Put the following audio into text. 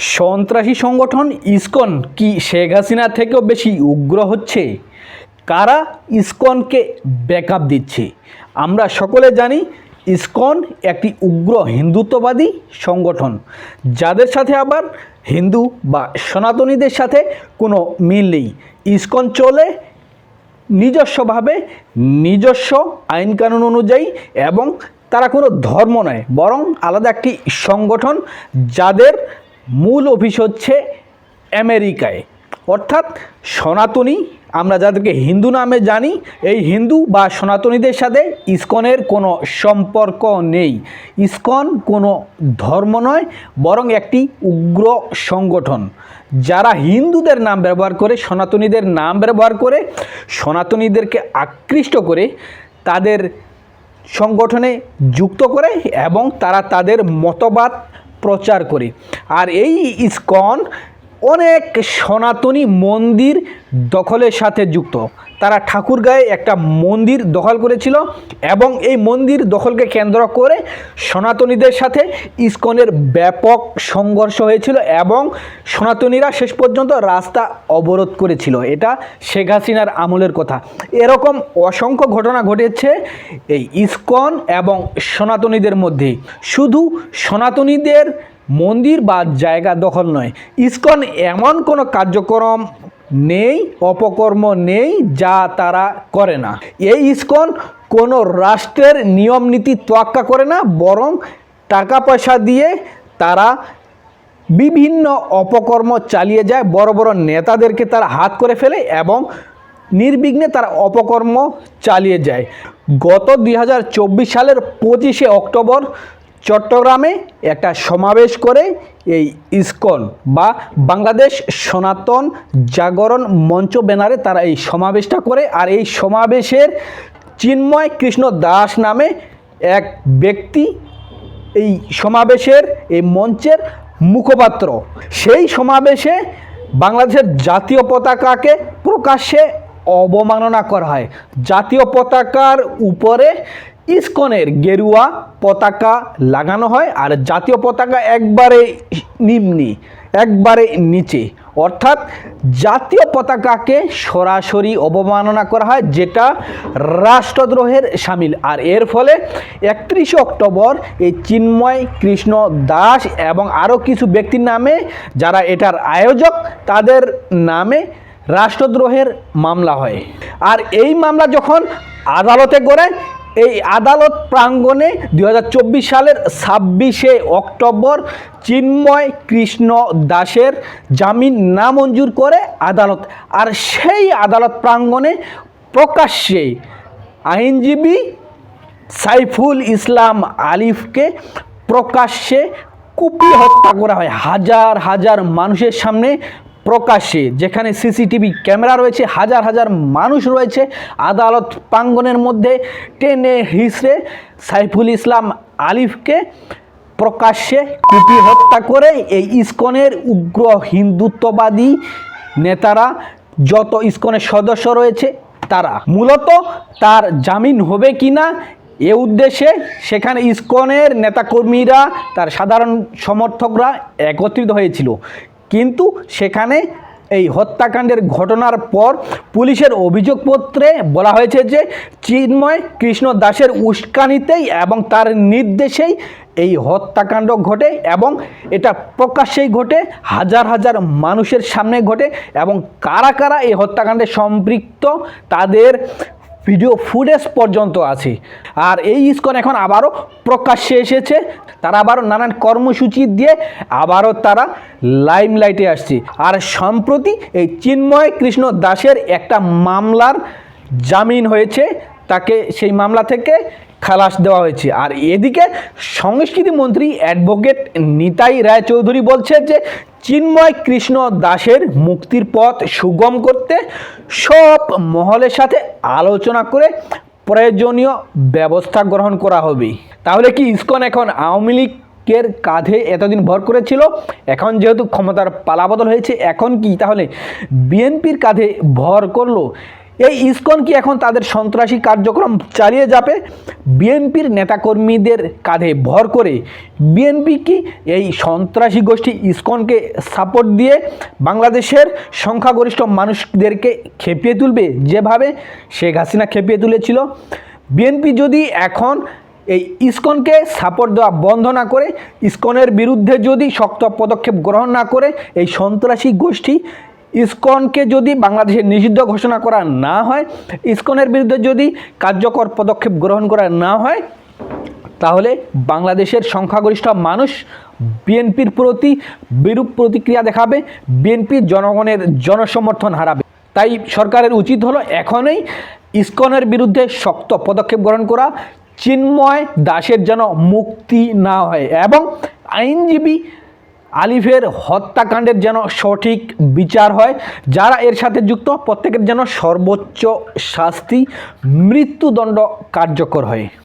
সন্ত্রাসী সংগঠন ইসকন কি শেখ হাসিনা থেকেও বেশি উগ্র হচ্ছে? কারা ইসকনকে ব্যাকআপ দিচ্ছে? আমরা সকলে জানি ইসকন একটি উগ্র হিন্দুত্ববাদী সংগঠন, যাদের সাথে আবার হিন্দু বা সনাতনীদের সাথে কোনো মিল নেই। ইসকন চলে নিজস্বভাবে, নিজস্ব আইনকানুন অনুযায়ী, এবং তারা কোনো ধর্ম নয়, বরং আলাদা একটি সংগঠন, যাদের মূল অফিস হচ্ছে আমেরিকায়। অর্থাৎ সনাতনী, আমরা যাদেরকে হিন্দু নামে জানি, এই হিন্দু বা সনাতনীদের সাথে ইসকনের কোনো সম্পর্ক নেই। ইসকন কোনো ধর্ম নয়, বরং একটি উগ্র সংগঠন, যারা হিন্দুদের নাম ব্যবহার করে, সনাতনীদের নাম ব্যবহার করে, সনাতনীদেরকে আকৃষ্ট করে তাদের সংগঠনে যুক্ত করে এবং তারা তাদের মতবাদ প্রচার করে। আর এই ইসকন অনেক সনাতনী মন্দির দখলের সাথে যুক্ত। তারা ঠাকুরগাঁয়ে একটা মন্দির দখল করেছিল এবং এই মন্দির দখলকে কেন্দ্র করে সনাতনীদের সাথে ইসকনের ব্যাপক সংঘর্ষ হয়েছিল এবং সনাতনীরা শেষ পর্যন্ত রাস্তা অবরোধ করেছিল। এটা শেখ হাসিনার আমলের কথা। এরকম অসংখ্য ঘটনা ঘটেছে এই ইসকন এবং সনাতনীদের মধ্যে। শুধু সনাতনীদের মন্দির বা জায়গা দখল নয়, ইসকন এমন কোনো কার্যক্রম নেই, অপকর্ম নেই যা তারা করে না। এই ইসকন কোনো রাষ্ট্রের নিয়ম নীতি তোয়াক্কা করে না, বরং টাকা পয়সা দিয়ে তারা বিভিন্ন অপকর্ম চালিয়ে যায়। বড় বড় নেতাদেরকে তারা হাত করে ফেলে এবং নির্বিঘ্নে তারা অপকর্ম চালিয়ে যায়। গত 2024 সালের 25শে অক্টোবর চট্টগ্রামে একটা সমাবেশ করে এই ইসকন বা বাংলাদেশ সনাতন জাগরণ মঞ্চ ব্যানারে তারা এই সমাবেশটা করে। আর এই সমাবেশের চিন্ময় কৃষ্ণ দাস নামে এক ব্যক্তি এই সমাবেশের, এই মঞ্চের মুখপাত্র। সেই সমাবেশে বাংলাদেশের জাতীয় পতাকাকে প্রকাশ্যে অবমাননা করা হয়। জাতীয় পতাকার উপরে ইসকনের গেরুয়া পতাকা লাগানো হয়, আর জাতীয় পতাকা একবারে নিম্নে, একবারে নিচে, অর্থাৎ জাতীয় পতাকাকে সরাসরি অবমাননা করা হয়, যেটা রাষ্ট্রদ্রোহের শামিল। আর এর ফলে 31 অক্টোবর এই চিন্ময় কৃষ্ণ দাস এবং আরও কিছু ব্যক্তির নামে, যারা এটার আয়োজক, তাদের নামে রাষ্ট্রদ্রোহের মামলা হয়। আর এই মামলা যখন আদালতে গড়ায়, এই আদালত প্রাঙ্গণে 2024 সালের 26শে অক্টোবর চিন্ময় কৃষ্ণ দাসের জামিন নামঞ্জুর করে আদালত। আর সেই আদালত প্রাঙ্গণে প্রকাশ্যে আইনজীবী সাইফুল ইসলাম আলিফকে প্রকাশ্যে কুপিয়ে হত্যা করা হয় হাজার হাজার মানুষের সামনে, প্রকাশ্যে, যেখানে সিসিটিভি ক্যামেরা রয়েছে, হাজার হাজার মানুষ রয়েছে। আদালত প্রাঙ্গণের মধ্যে টেনে হিঁচড়ে সাইফুল ইসলাম আলিফকে প্রকাশ্যে কুপিয়ে হত্যা করে এই ইসকনের উগ্র হিন্দুত্ববাদী নেতারা, যত ইসকনের সদস্য রয়েছে, তারা মূলত তার জামিন হবে কিনা এ উদ্দেশ্যে সেখানে ইসকনের নেতাকর্মীরা, তার সাধারণ সমর্থকরা একত্রিত হয়েছিল। কিন্তু সেখানে এই হত্যাকাণ্ডের ঘটনার পর পুলিশের অভিযোগপত্রে বলা হয়েছে যে চিন্ময় কৃষ্ণ দাসের উস্কানিতেই এবং তার নির্দেশেই এই হত্যাকাণ্ড ঘটে, এবং এটা প্রকাশ্যেই ঘটে, হাজার হাজার মানুষের সামনে ঘটে, এবং কারা কারা এই হত্যাকাণ্ডে সম্পৃক্ত তাদের ভিডিও ফুটেজ পর্যন্ত আছে। আর এই ইসকন এখন আবারও প্রকাশ্যে এসেছে, তারা আবারও নানান কর্মসূচি দিয়ে আবারও তারা লাইমলাইটে আসছে। আর সম্প্রতি এই চিন্ময় কৃষ্ণ দাসের একটা মামলার জামিন হয়েছে, তাকে সেই মামলা থেকে খালাস দেওয়া হয়েছে। আর এদিকে সংস্কৃতি মন্ত্রী অ্যাডভোকেট নিতাই রায়চৌধুরী বলছে যে চিন্ময় কৃষ্ণ দাসের মুক্তির পথ সুগম করতে সব মহলের সাথে আলোচনা করে প্রয়োজনীয় ব্যবস্থা গ্রহণ করা হবে। তাহলে কি ইসকন এখন আওয়ামী লীগের কাঁধে এতদিন ভর করেছিল? এখন যেহেতু ক্ষমতার পালাবদল হয়েছে, এখন কি তাহলে বিএনপির কাঁধে ভর করলো? এই ইসকন কি এখন তাদের সন্ত্রাসী কার্যক্রম চালিয়ে যাবে? বিএনপির নেতাকর্মীদের কাঁধে ভর করে বিএনপি কি এই সন্ত্রাসী গোষ্ঠী ইসকনকে সাপোর্ট দিয়ে বাংলাদেশের সংখ্যাগরিষ্ঠ মানুষদেরকে খেপিয়ে তুলবে, যেভাবে শেখ হাসিনা খেপিয়ে তুলেছিল? বিএনপি যদি এখন এই ইসকনকে সাপোর্ট দেওয়া বন্ধ না করে, ইসকনের বিরুদ্ধে যদি শক্ত পদক্ষেপ গ্রহণ না করে, এই সন্ত্রাসী গোষ্ঠী ইসকনকে যদি বাংলাদেশে নিষিদ্ধ ঘোষণা করা না হয়, ইসকনের বিরুদ্ধে যদি কার্যকর পদক্ষেপ গ্রহণ করা না হয়, তাহলে বাংলাদেশের সংখ্যাগরিষ্ঠ মানুষ বিএনপির প্রতি বিরূপ প্রতিক্রিয়া দেখাবে, বিএনপি জনগণের জনসমর্থন হারাবে। তাই সরকারের উচিত হলো এখনই ইসকনের বিরুদ্ধে শক্ত পদক্ষেপ গ্রহণ করা, চিন্ময় দাসের যেন মুক্তি না হয় এবং আইনজীবী আলিফের হত্যাকাণ্ডের যেন সঠিক বিচার হয়, যারা এর সাথে যুক্ত প্রত্যেকের যেন সর্বোচ্চ শাস্তি, মৃত্যুদণ্ড কার্যকর হয়।